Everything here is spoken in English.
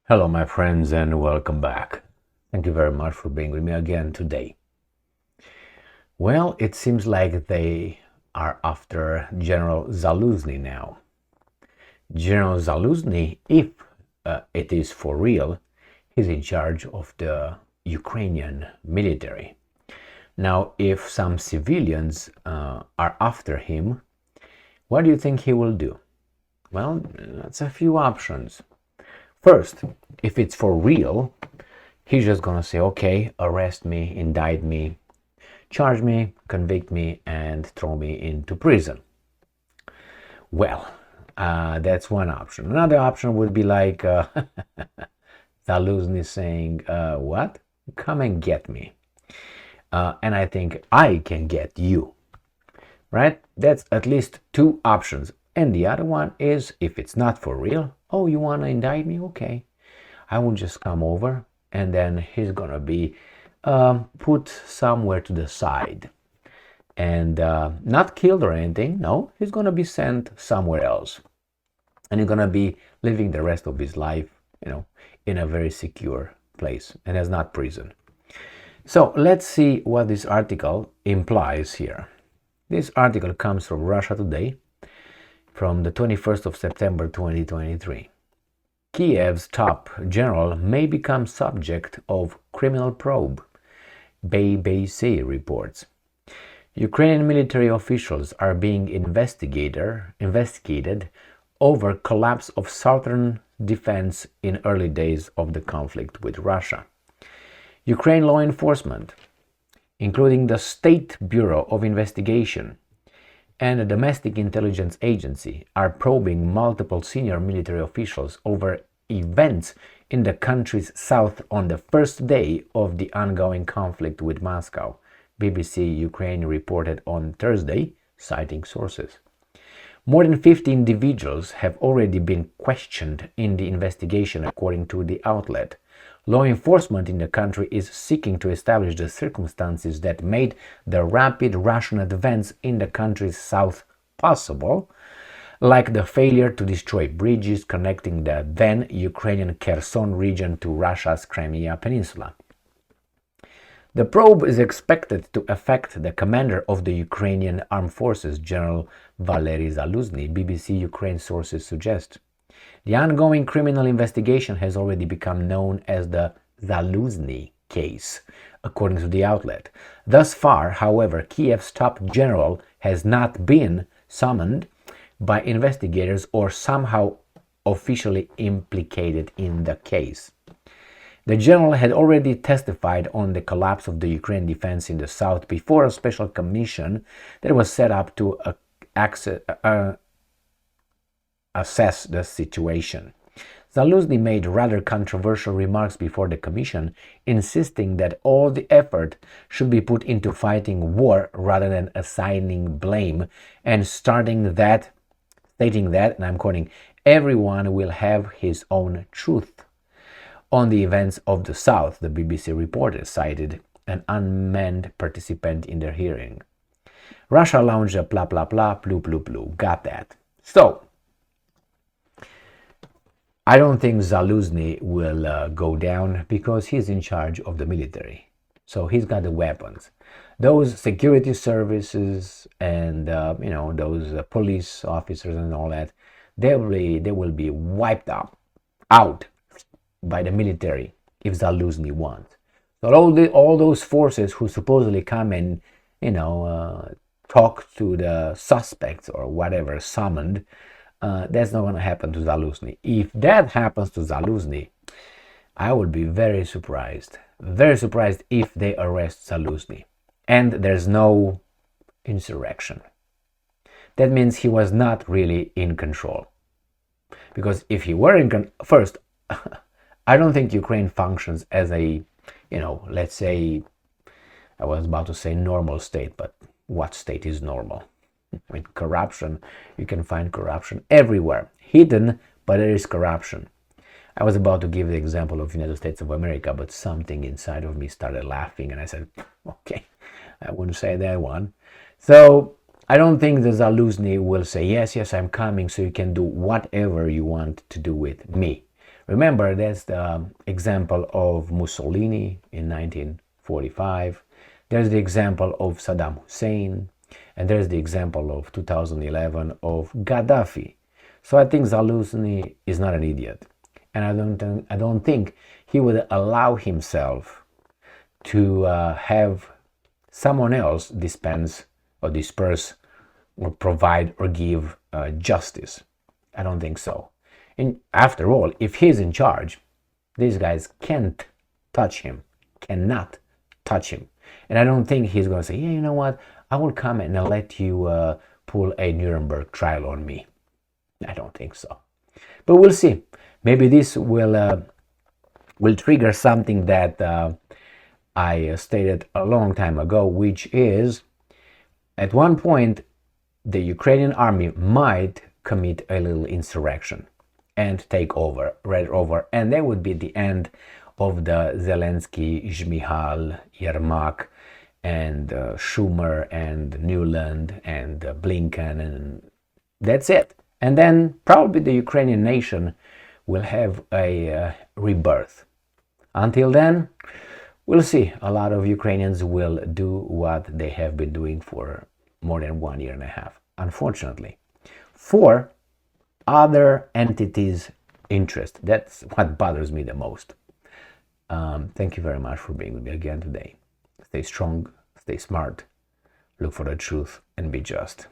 Hello, my friends, and welcome back. Thank you very much for being with me again today. Well, it seems like they are after General Zaluzhny now. General Zaluzhny, if it is for real, he's in charge of the Ukrainian military. Now, if some civilians are after him, what do you think he will do? Well, that's a few options. First, if it's for real, he's just gonna say, okay, arrest me, indict me, charge me, convict me, and throw me into prison. Well, that's one option. Another option would be like Zaluzhny saying, what? Come and get me. And I think I can get you. Right? That's at least two options. And the other one is, if it's not for real, oh, you want to indict me? Okay. I will just come over, and then he's going to be put somewhere to the side. And not killed or anything. No, he's going to be sent somewhere else. And he's going to be living the rest of his life, in a very secure place. And it's not prison. So let's see what this article implies here. This article comes from Russia Today from the 21st of September 2023. Kiev's top general may become subject of criminal probe, BBC reports. Ukrainian military officials are being investigated over collapse of southern defense in early days of the conflict with Russia. Ukraine law enforcement, including the State Bureau of Investigation and the Domestic Intelligence Agency, are probing multiple senior military officials over events in the country's south on the first day of the ongoing conflict with Moscow, BBC Ukraine reported on Thursday, citing sources. More than 50 individuals have already been questioned in the investigation, according to the outlet. Law enforcement in the country is seeking to establish the circumstances that made the rapid Russian advance in the country's south possible, like the failure to destroy bridges connecting the then Ukrainian Kherson region to Russia's Crimea Peninsula. The probe is expected to affect the commander of the Ukrainian Armed Forces, General Valery Zaluzhny, BBC Ukraine sources suggest. The ongoing criminal investigation has already become known as the Zaluzhny case, according to the outlet. Thus far, however, Kiev's top general has not been summoned by investigators or somehow officially implicated in the case. The general had already testified on the collapse of the Ukrainian defense in the south before a special commission that was set up to assess the situation. Zaluzhny made rather controversial remarks before the commission, insisting that all the effort should be put into fighting war rather than assigning blame, and stating that, and I'm quoting, everyone will have his own truth. On the events of the South, the BBC reporter cited an unmanned participant in their hearing. Russia launched a blah blah blah, blue blue blue. Got that. So, I don't think Zaluzhny will go down because he's in charge of the military. So he's got the weapons. Those security services and those police officers and all that, they will be wiped out by the military if Zaluzhny wants. So all those forces who supposedly come and talk to the suspects or whatever summoned, that's not going to happen to Zaluzhny. If that happens to Zaluzhny, I would be very surprised if they arrest Zaluzhny and there's no insurrection. That means he was not really in control. Because if he were first, I don't think Ukraine functions as a, let's say, I was about to say normal state, but what state is normal? I mean, corruption, you can find corruption everywhere. Hidden, but there is corruption. I was about to give the example of United States of America, but something inside of me started laughing, and I said, okay, I wouldn't say that one. So I don't think the Zaluzhny will say, yes, I'm coming, so you can do whatever you want to do with me. Remember, that's the example of Mussolini in 1945. There's the example of Saddam Hussein, and there's the example of 2011 of Gaddafi. So I think Zaluzhny is not an idiot, and I don't think he would allow himself to have someone else dispense or disperse or provide or give justice. I don't think so. And after all, if he's in charge, these guys can't touch him, cannot touch him. And I don't think he's going to say, yeah, you know what, I will come and I'll let you pull a Nuremberg trial on me. I don't think so. But we'll see. Maybe this will trigger something that I stated a long time ago, which is at one point the Ukrainian army might commit a little insurrection and take over, and that would be the end of the Zelensky, Zhmyhal, Yermak, and Schumer, and Newland, and Blinken, and that's it. And then probably the Ukrainian nation will have a rebirth. Until then, we'll see. A lot of Ukrainians will do what they have been doing for more than 1.5 years, unfortunately, for other entities' interest. That's what bothers me the most. Thank you very much for being with me again today. Stay strong, stay smart, look for the truth, and be just.